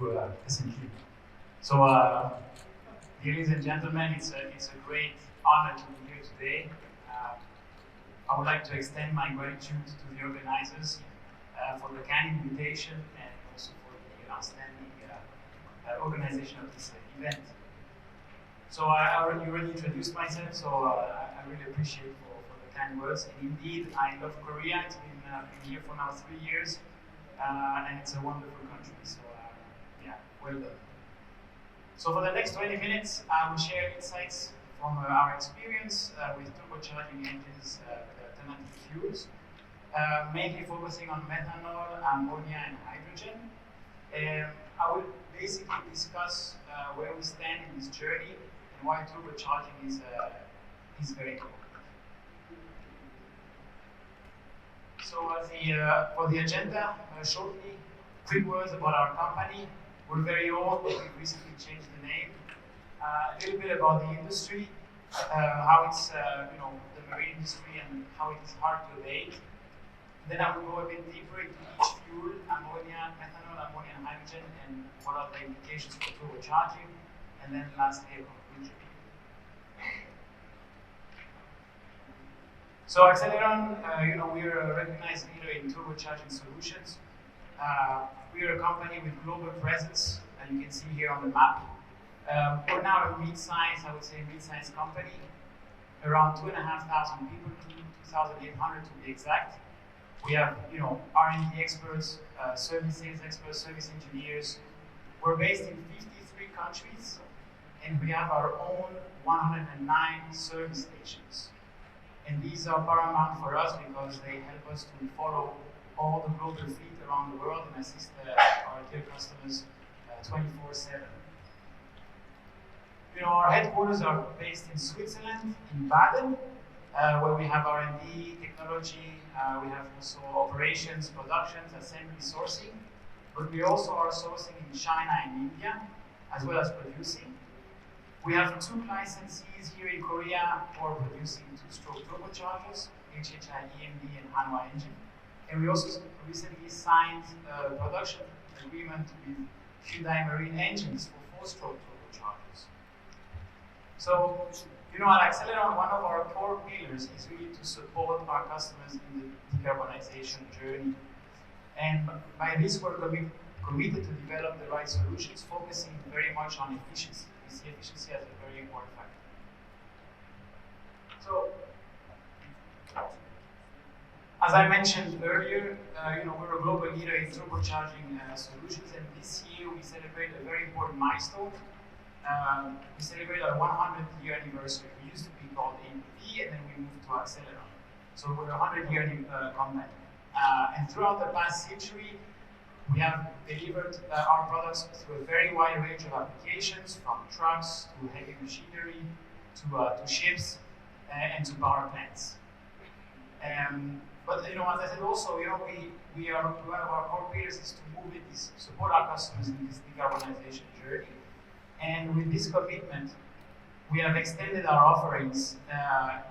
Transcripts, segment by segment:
recently. So, ladies and gentlemen, it's a great honor to be here today. I would like to extend my gratitude to the organizers for the kind invitation and also for the outstanding organization of this event. So I already introduced myself, so I really appreciate for the kind words. And indeed, I love Korea. It's been here for now 3 years, and it's a wonderful country. So yeah, well done. So for the next 20 minutes, I will share insights from our experience with turbocharging engines with alternative fuels, mainly focusing on methanol, ammonia, and hydrogen. I will basically discuss where we stand in this journey and why turbocharging is very important. So for the agenda, shortly, quick words about our company. We're very old, but we recently changed the name. A little bit about the industry, how it's the marine industry and how it is hard to abate. Then I will go a bit deeper into each fuel, ammonia, methanol, ammonia, and hydrogen, and what are the implications for turbocharging. And then lastly, a conclusion. So Accelleron, we are a recognized leader in turbocharging solutions. We are a company with global presence, and you can see here on the map. We're now a mid-size, I would say mid-size company, around 2,500 people, 2,800 to be exact. We have, R&D experts, service sales experts, service engineers. We're based in 53 countries, and we have our own 109 service stations. And these are paramount for us because they help us to follow all the global fleet around the world and assist our dear customers 24/7. Our headquarters are based in Switzerland, in Baden, where we have R&D, technology, we have also operations, productions, assembly, sourcing, but we also are sourcing in China and India, as well as producing. We have 2 licensees here in Korea who are producing 2-stroke turbochargers, HHI EMD and Hanwha engine. And we also recently signed a production agreement with Hyundai Marine Engines for 4-stroke turbochargers. So, at Accelleron, one of our core pillars is really to support our customers in the decarbonization journey. And by this, we're committed to develop the right solutions, focusing very much on efficiency. We see efficiency as a very important factor. So, as I mentioned earlier, we're a global leader in turbocharging solutions, and this year we celebrate a very important milestone. We celebrate our 100th-year anniversary. We used to be called ABB, and then we moved to Accelleron. So we're a 100-year company. And throughout the past century, we have delivered our products through a very wide range of applications, from trucks to heavy machinery to ships and to power plants. But as I said, also we are one of our core pillars is to support our customers in this decarbonization journey. And with this commitment, we have extended our offerings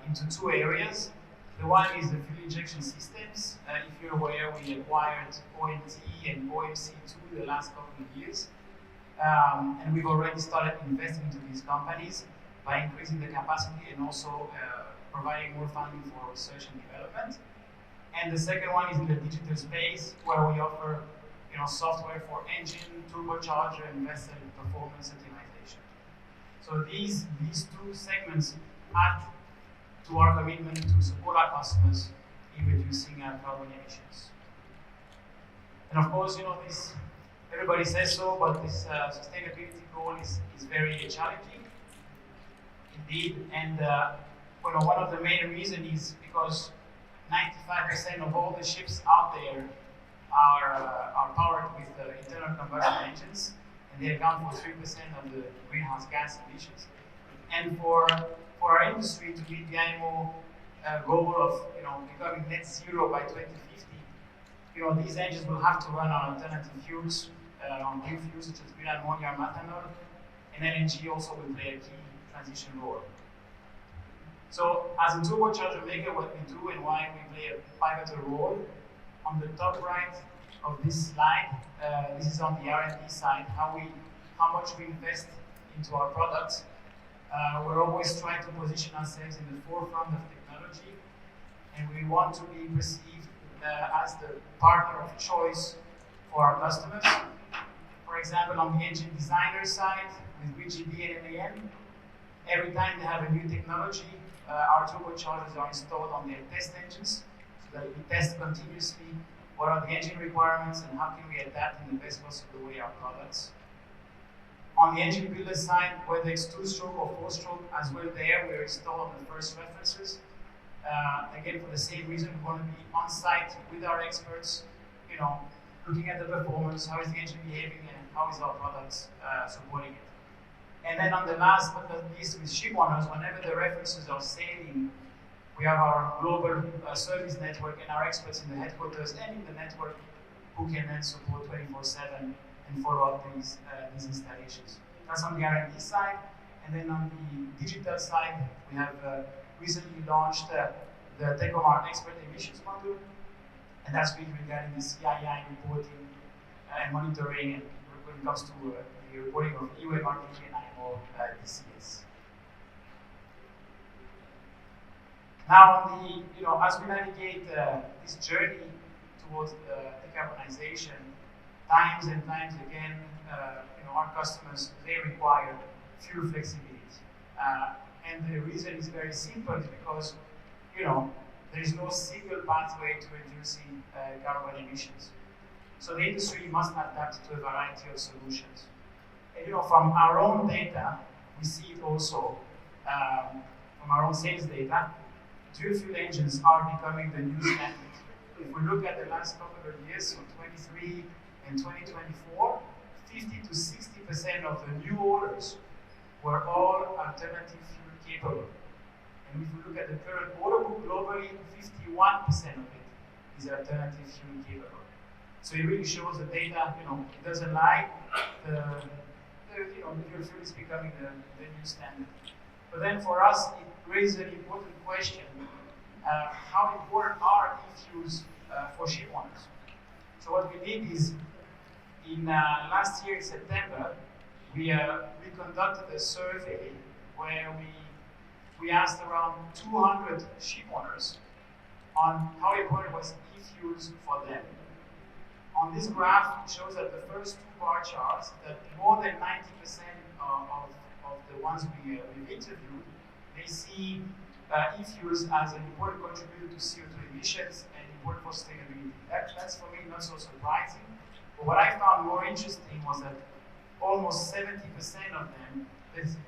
into 2 areas. The one is the fuel injection systems. If you're aware, we acquired OMT and OMC2 the last couple of years. And we've already started investing into these companies by increasing the capacity and also providing more funding for research and development. And the second one is in the digital space, where we offer software for engine, turbocharger, and vessel performance optimization. So these 2 segments add to our commitment to support our customers in reducing carbon emissions. And of course, this everybody says so, but this sustainability goal is very challenging indeed. And one of the main reasons is because 95% of all the ships out there are powered with internal combustion engines, and they account for 3% of the greenhouse gas emissions. And for our industry to meet the IMO goal of becoming net zero by 2050, these engines will have to run on alternative fuels, on green fuels such as green ammonia or methanol, and LNG also will play a key transition role. So as a turbocharger maker, what we do and why we play a pivotal role, on the top right of this slide. This is on the R&D side, how much we invest into our products. We're always trying to position ourselves in the forefront of technology, and we want to be perceived as the partner of choice for our customers. For example, on the engine designer side, with VGB and MAN, every time they have a new technology, our turbochargers are installed on their test engines, so that we test continuously what are the engine requirements and how can we adapt in the best possible way our products. On the engine builder side, whether it's 2-stroke or 4-stroke, as well there, we're installed on the first references. Again, for the same reason, we want to be on site with our experts, looking at the performance, how is the engine behaving, and how is our products supporting it. And then on the last but not least, with ship owners, whenever the references are sailing, we have our global service network and our experts in the headquarters and in the network who can then support 24/7 and follow up these installations. That's on the R&D side. And then on the digital side, we have recently launched the Tecomar Expert Emissions Module, and that's really regarding the CII reporting and monitoring, and when it comes to the reporting of EU MRTP and IMO DCS. Now, as we navigate this journey towards decarbonization, times and times again, our customers, they require fuel flexibility. And the reason is very simple, is because, there is no single pathway to reducing carbon emissions. So the industry must adapt to a variety of solutions. And, from our own data, we see it also from our own sales data, dual fuel engines are becoming the new standard. If we look at the last couple of years, so 23 and 2024, 50 to 60% of the new orders were all alternative fuel capable. And if we look at the current order book globally, 51% of it is alternative fuel capable. So it really shows the data, it doesn't lie. The dual fuel is becoming the new standard. But then for us, it raises an important question. How important are e-fuels for ship owners? So what we did is, in last year in September, we conducted a survey where we asked around 200 ship owners on how important was e-fuels for them. On this graph, it shows that the first two bar charts, that more than 90% of the ones we've interviewed, they see e-fuels as an important contributor to CO2 emissions and important for sustainability. That's for me not so surprising. But what I found more interesting was that almost 70% of them,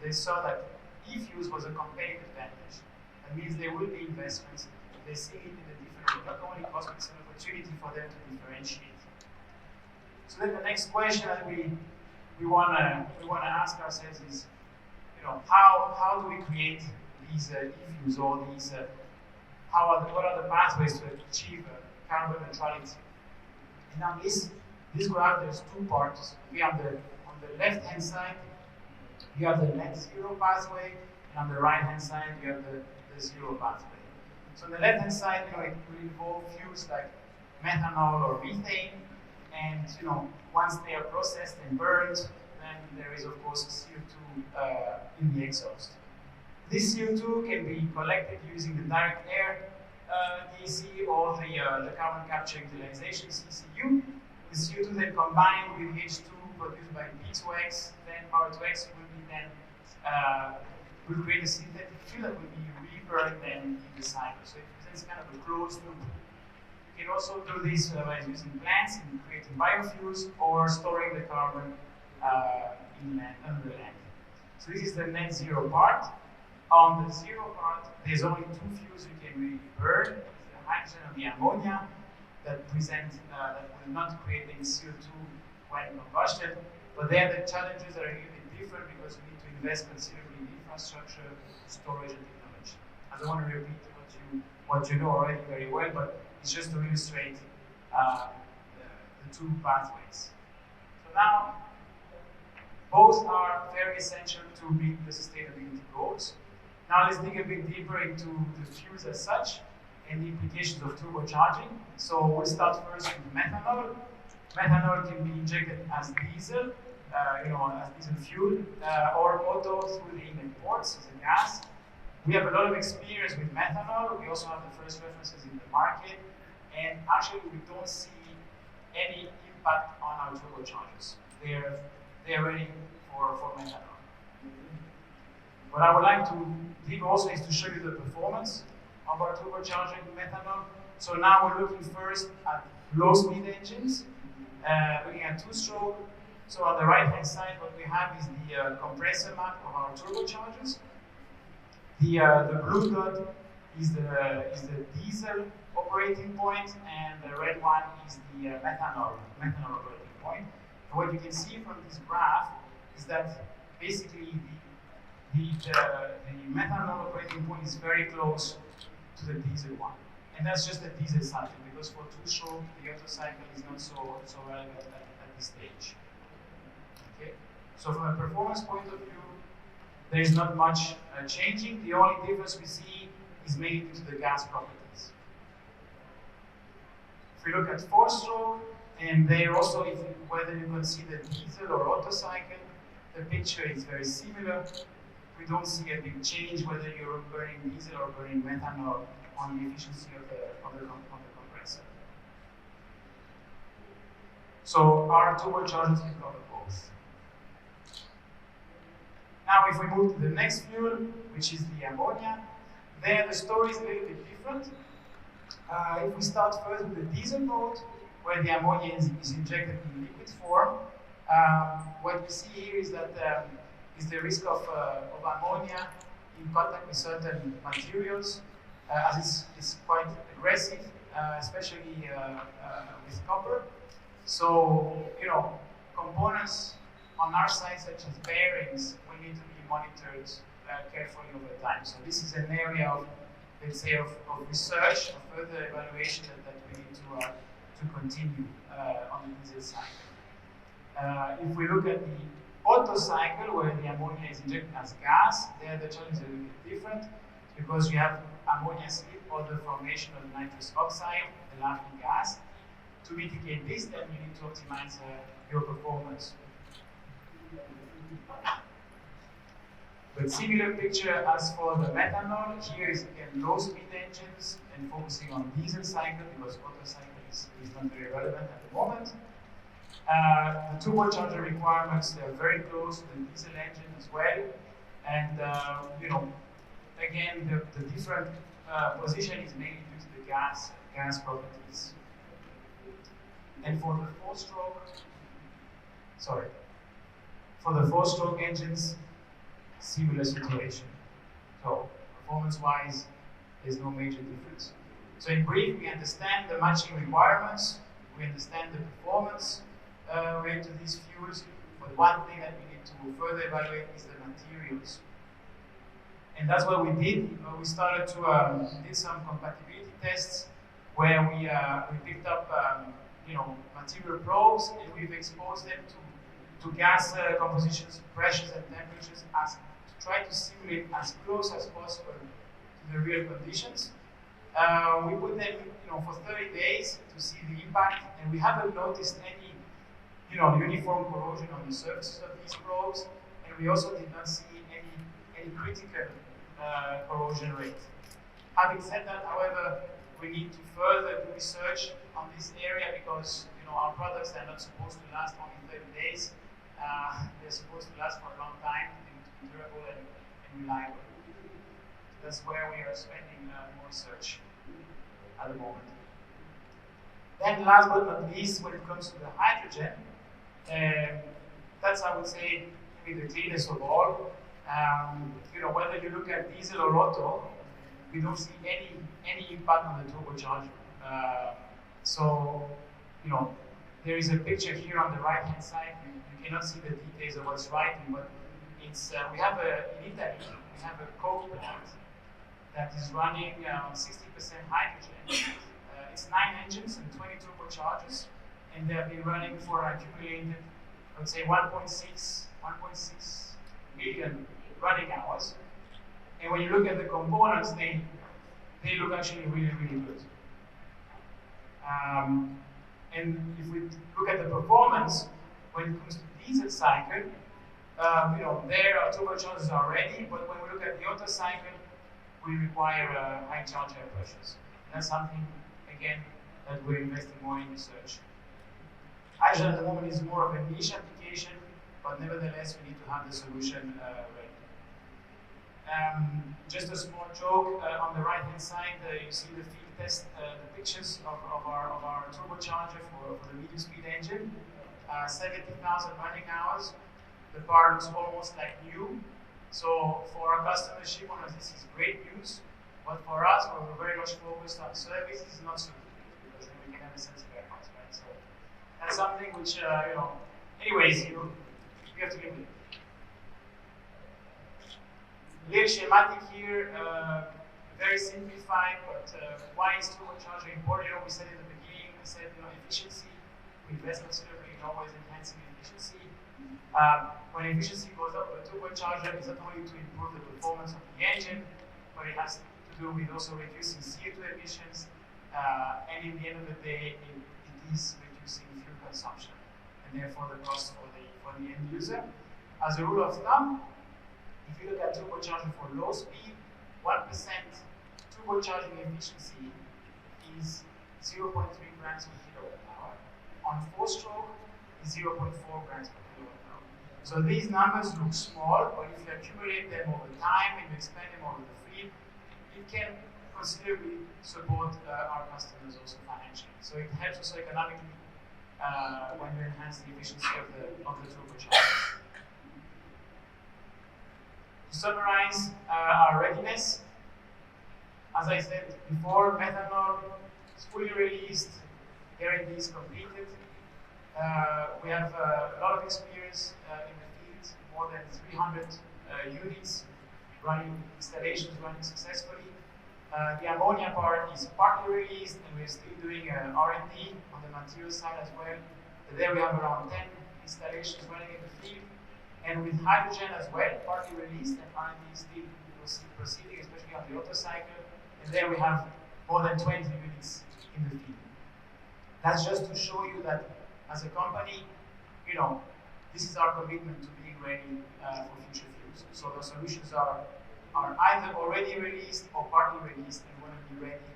they saw that e-fuels was a competitive advantage. That means there will be investments. They see it in a different way, not only cost, but it's an opportunity for them to differentiate. So then the next question that we wanna ask ourselves is, how do we create these e-fuels, or these what are the pathways to achieve carbon neutrality? And now this graph, there's two parts. We have on the left-hand side, you have the net zero pathway, and on the right-hand side, you have the zero pathway. So on the left-hand side, it will involve fuels like methanol or methane, and once they are processed and burned, then there is of course CO2 in the exhaust. This CO2 can be collected using the direct air DC or the carbon capture utilization (CCU). The CO2 then combined with H2 produced by P2X, then Power2X will create a synthetic fuel that will be reburned then in the cycle. So it presents kind of a closed loop. You can also do this by using plants and creating biofuels, or storing the carbon under land. So this is the net zero part. On the zero part, there's only two fuels you can really burn: the hydrogen and the ammonia, that will not create any CO2 when combusted. But there the challenges are a little bit different, because we need to invest considerably in infrastructure, storage, and technology. I don't want to repeat what you know already very well, but it's just to illustrate the two pathways. So now, both are very essential to meet the sustainability goals. Now let's dig a bit deeper into the fuels as such and the implications of turbocharging. So we'll start first with methanol. Methanol can be injected as diesel, as diesel fuel, or auto through the inlet ports as a gas. We have a lot of experience with methanol. We also have the first references in the market, and actually we don't see any impact on our turbochargers. They're ready for methanol. What I would like to do also is to show you the performance of our turbocharging methanol. So now we're looking first at low-speed engines, looking at two-stroke. So on the right-hand side, what we have is the compressor map of our turbochargers. The blue dot is the diesel operating point, and the red one is the methanol operating point. And what you can see from this graph is that basically the methanol operating point is very close to the diesel one. And that's just the diesel cycle, because for two-stroke, the Otto cycle is not so relevant at this stage. Okay? So from a performance point of view, there is not much changing. The only difference we see is mainly due to the gas properties. If we look at four-stroke, and there also, whether you can see the diesel or Otto cycle, the picture is very similar. We don't see a big change whether you're burning diesel or burning methanol on the efficiency of the compressor. So our turbochargers can cover both. Now, if we move to the next fuel, which is the ammonia, there the story is a little bit different. If we start first with the diesel mode, where the ammonia is injected in liquid form, what we see here is that is the risk of ammonia in contact with certain materials, as it's quite aggressive, especially with copper. So, components on our side, such as bearings, will need to be monitored carefully over time. So this is an area of, let's say, of research, of further evaluation that we need to continue on the diesel cycle. If we look at the Otto cycle, where the ammonia is injected as gas, there the challenge is a little bit different, because you have ammonia slip or the formation of nitrous oxide, the laughing gas. To mitigate this, then you need to optimize your performance. But similar picture as for the methanol. Here is again low-speed engines and focusing on diesel cycle, because Otto cycle is not very relevant at the moment. The turbocharger requirements, they're very close to the diesel engine as well. And again, the different position is mainly due to the gas properties. And for the four-stroke engines, similar situation. So performance-wise, there's no major difference. So in brief, we understand the matching requirements, we understand the performance related to these fuels, but one thing that we need to further evaluate is the materials. And that's what we did. We started to did some compatibility tests where we picked up material probes, and we've exposed them to gas compositions, pressures, and temperatures to try to simulate as close as possible to the real conditions. We put them for 30 days to see the impact, and we haven't noticed any uniform corrosion on the surfaces of these probes, and we also did not see any critical corrosion rate. Having said that, however, we need to further do research on this area, because our products are not supposed to last only 30 days. They're supposed to last for a long time, and to be durable and reliable. That's where we are spending more research at the moment. Then last but not least, when it comes to the hydrogen, that's, I would say, maybe the cleanest of all. Whether you look at diesel or Otto, we don't see any impact on the turbocharger. There is a picture here on the right-hand side. You cannot see the details of what's writing, but it's in Italy, we have a coke plant that is running 60% hydrogen. It's 9 engines and 20 turbochargers, and they have been running for accumulated, I would say, 1.6 million running hours. And when you look at the components, they look actually really, really good. And if we look at the performance, when it comes to diesel cycle, there our turbochargers are ready, but when we look at the Otto cycle, we require high charge air pressures. And that's something, again, that we're investing more in research. Hydrogen at the moment is more of a niche application, but nevertheless, we need to have the solution ready. Just a small joke, on the right-hand side, you see the field test, the pictures of our turbocharger for the medium-speed engine. 70,000 running hours. The part looks almost like new. So for our customers, ship owners, this is great news. But for us, where we're very much focused on service, this is not so good because then we can have a sense of warehouse, right? So that's something which, anyways, you have to live with. Little schematic here, very simplified, but why is turbocharger important? We said in the beginning, we said efficiency. We invest considerably in always enhancing efficiency. When efficiency goes up, a turbocharger is not only to improve the performance of the engine, but it has to do with also reducing CO2 emissions, and in the end of the day, it is reducing fuel consumption, and therefore the cost for the end user. As a rule of thumb, if you look at turbocharging for low speed, 1% turbocharging efficiency is 0.3 grams per kilowatt hour. On 4-stroke, is 0.4 grams per kilowatt hour. So these numbers look small, but if you accumulate them over time and you expand them over the fleet, it can considerably support our customers also financially. So it helps us economically when we enhance the efficiency of the turbochargers. To summarize our readiness, as I said before, methanol is fully released, R&D is completed. We have a lot of experience in the field, more than 300 units installations running successfully. The ammonia part is partly released, and we're still doing R&D on the material side as well. But there we have around 10 installations running in the field. And with hydrogen as well, partly released, and R&D is still proceeding, especially on the Otto cycle. And there we have more than 20 units in the field. That's just to show you that as a company, this is our commitment to being ready for future fuels. So the solutions are either already released or partly released, and we want to be ready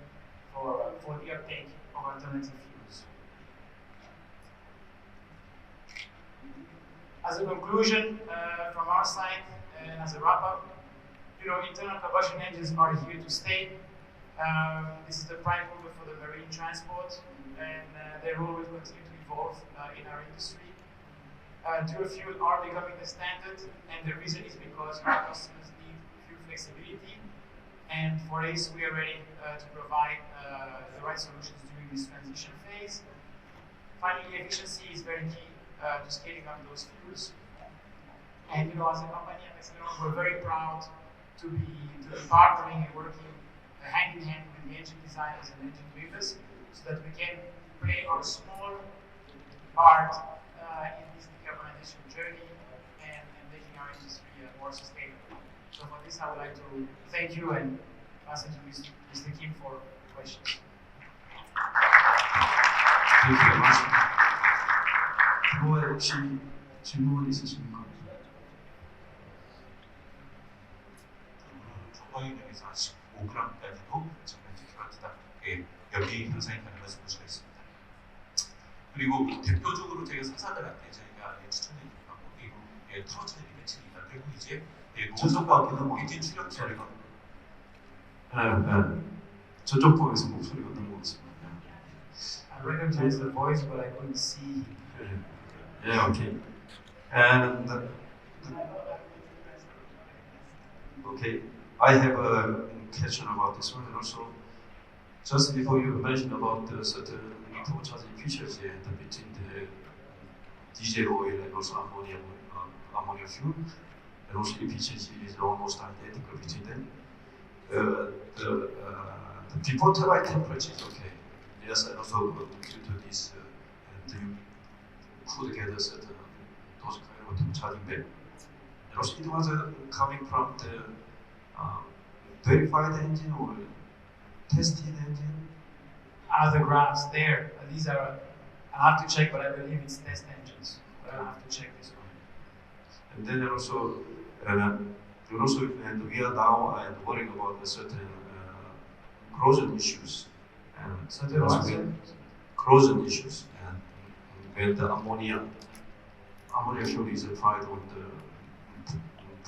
for the uptake of alternative fuels. As a conclusion from our side, and as a wrap-up, internal combustion engines are here to stay. This is the prime mover for the marine transport, and their role will continue to evolve in our industry. Dual fuel are becoming the standard, and the reason is because our customers need fuel flexibility, and for ACE we are ready to provide the right solutions during this transition phase. Finally, efficiency is very key to scaling up those fuels. And as a company at Accelleron, we're very proud to be partnering and working hand in hand with the engine designers and engine builders, so that we can play our small part in this decarbonization journey and making our industry more sustainable. So for this, I would like to thank you and pass it to Mr. Kim for questions. Thank you very much. 혹시 질문 있으십니까? 초과액에서 15g까지도 정말 디큐라트다. 여기 향상이 가능해서 볼 수가 있습니다. 그리고 대표적으로 저희가 상사들한테 저희가 추천드리는 방법이 터보차저의 배치입니다. 그리고 이제 노선과 엔진 출력 처리가 저쪽 부분에서 목소리가 너무 없습니다. I recognized the voice, but I couldn't see. Yeah, okay. And okay, I have a question about this one, and also just before you mentioned about the certain turbocharging features between the diesel oil and also ammonia fuel, and also efficiency is almost identical between them. The before turbine temperature is okay. Yes, and also due to this, and you put together certain those kind of turbocharging bed. And also it was coming from the verified engine or tested engine. The graphs there, these are I have to check, but I believe it's test engines. But I have to check this one. And then also, and we are now worrying about the certain corrosion issues. And Certain what, sir? corrosion issues. And when the ammonia fuel is applied on the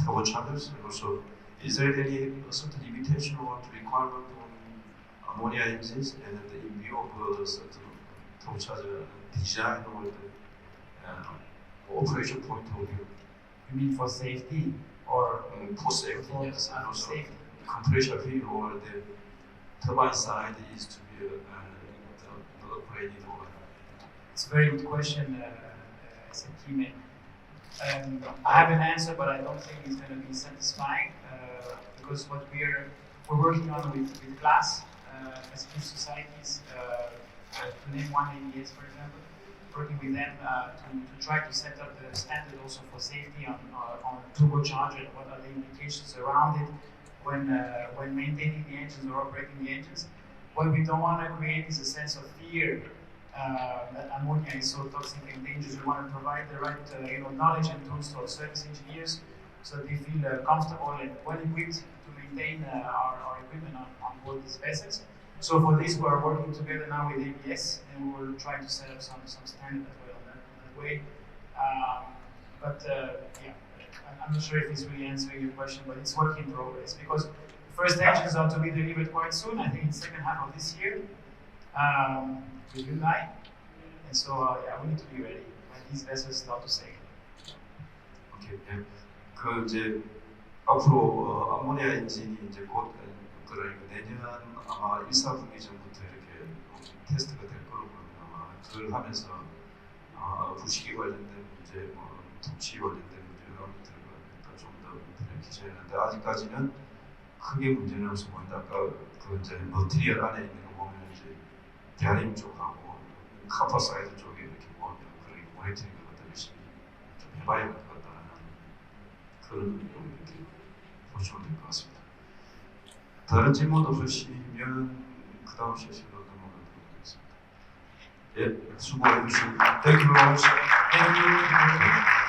turbochargers, and also, is there any certain limitation or requirement on ammonia engines, and in view of the certain turbocharger design or the operation point of view? You mean for safety or for safety? for Yes, and also safety? the compressor field or the turbine side is to be upgraded or. It's a very good question, Sekime. I have an answer, but I don't think it's going to be satisfying because what we're working on with glass as huge societies, to name one ABS, for example, working with them to try to set up the standard also for safety on turbocharger and what are the implications around it when maintaining the engines or operating the engines. What we don't want to create is a sense of fear that ammonia is so toxic and dangerous. We want to provide the right knowledge and tools to our service engineers so that they feel comfortable and well equipped to maintain our equipment on board these vessels. So for this, we are working together now with ABS, and we will try to set up some standard as well in that way. Yeah, I'm not sure if it's really answering your question, but it's work in progress because the first engines are to be delivered quite soon. I think it's second half of this year. With Hyundai, and so yeah, we need to be ready when these vessels start to sail. 오케이. 예. 그 이제 앞으로 암모니아 엔진이 이제 곧 그러니까 내년 아마 1, 4분기 전부터 이렇게 테스트가 될 거로 보면 아마 그걸 하면서 부식이 관련된 문제, 뭐 토치 관련된 문제 이런 것들을 좀더 기재했는데 아직까지는 크게 문제는 없어 보인다. 아까 그 이제 머티리얼 안에 있는 거 보면 이제 베어링 쪽하고 카퍼 사이드 쪽에 이렇게 보면 그런 모니터링 것들 열심히 좀 해봐야 될 것 같다는 그런 의미로 이렇게 보시면 될 것 같습니다. 다른 질문 없으시면 그 다음 세션으로 넘어가도록 하겠습니다. 예, 수고해 주신 Thank you very much. Thank you.